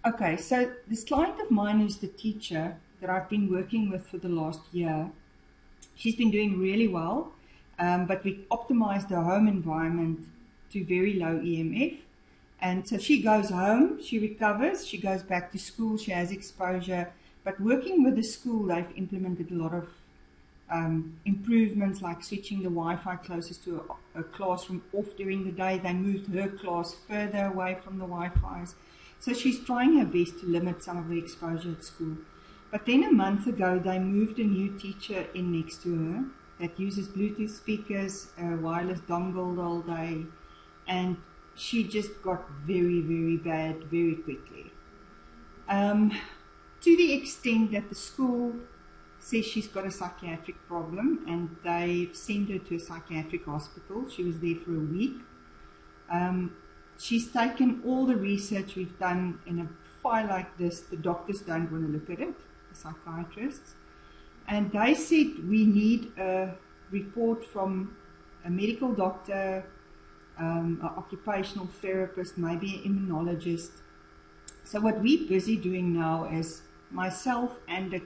Okay, so this client of mine is the teacher that I've been working with for the last year. She's been doing really well, but we optimized her home environment to very low EMF. And so she goes home, she recovers, she goes back to school, she has exposure. But working with the school, they've implemented a lot of improvements, like switching the Wi-Fi closest to a classroom off during the day. They moved her class further away from the Wi-Fi's. So she's trying her best to limit some of the exposure at school. But then a month ago, they moved a new teacher in next to her that uses Bluetooth speakers, a wireless dongle the whole day, and she just got very, very bad very quickly. To the extent that the school says she's got a psychiatric problem, and they've sent her to a psychiatric hospital. She was there for a week. She's taken all the research we've done in a file like this. The doctors don't want to look at it, the psychiatrists. And they said we need a report from a medical doctor, an occupational therapist, maybe an immunologist. So what we're busy doing now is myself and a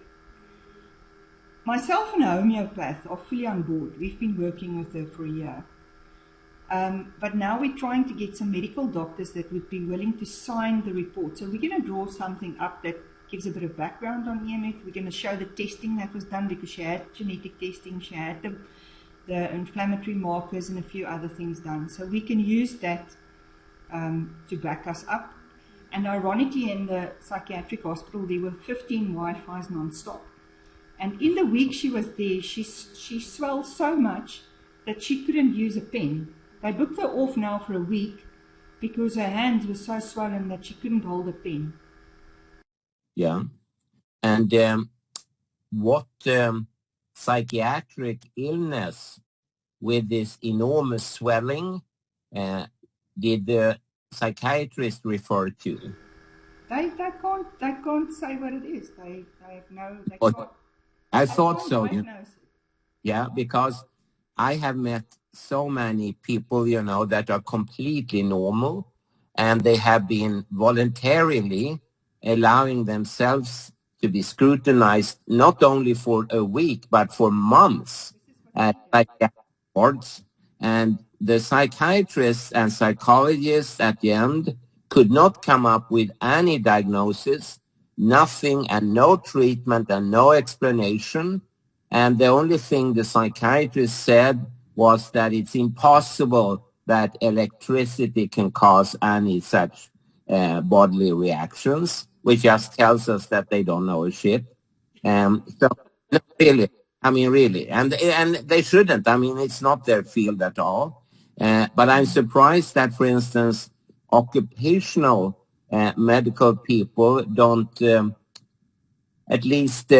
homeopath are fully on board. We've been working with her for a year. But now we're trying to get some medical doctors that would be willing to sign the report. So we're going to draw something up that gives a bit of background on EMF. We're going to show the testing that was done, because she had genetic testing, she had the inflammatory markers and a few other things done. So we can use that to back us up. And ironically, in the psychiatric hospital, there were 15 Wi-Fi's non-stop. And in the week she was there, she swelled so much that she couldn't use a pen. They booked her off now for a week because her hands were so swollen that she couldn't hold a pen. Yeah. And what psychiatric illness with this enormous swelling did the psychiatrist refer to? They can't say what it is. They have no. They can't. I thought so. Yeah, because I have met so many people, that are completely normal, and they have been voluntarily allowing themselves to be scrutinized not only for a week but for months at psychiatric wards. And the psychiatrists and psychologists at the end could not come up with any diagnosis, nothing, and no treatment and no explanation. And the only thing the psychiatrist said was that it's impossible that electricity can cause any such bodily reactions, which just tells us that they don't know a shit. So, no, really, really. And they shouldn't. It's not their field at all. But I'm surprised that, for instance, occupational medical people don't at least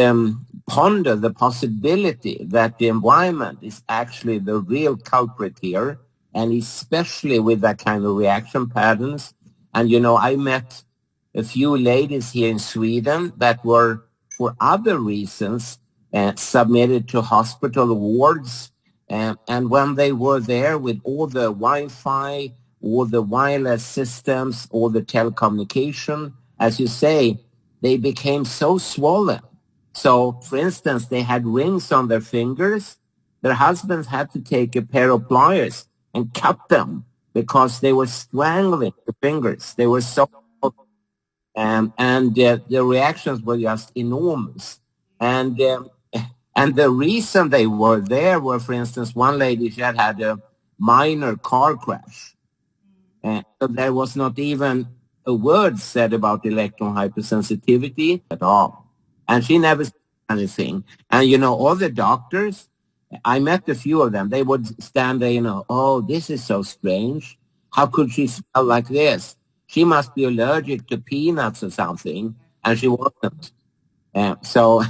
ponder the possibility that the environment is actually the real culprit here, and especially with that kind of reaction patterns. And, I met a few ladies here in Sweden that were, for other reasons, submitted to hospital wards. And when they were there with all the Wi-Fi, all the wireless systems, all the telecommunication, as you say, they became so swollen. So, for instance, they had rings on their fingers. Their husbands had to take a pair of pliers and cut them because they were strangling the fingers. They were so, and the reactions were just enormous. And the reason they were there were, for instance, one lady, she had a minor car crash. So there was not even a word said about electrohypersensitivity at all. And she never said anything. And, all the doctors, I met a few of them, they would stand there, oh, this is so strange. How could she smell like this? She must be allergic to peanuts or something. And she wasn't. So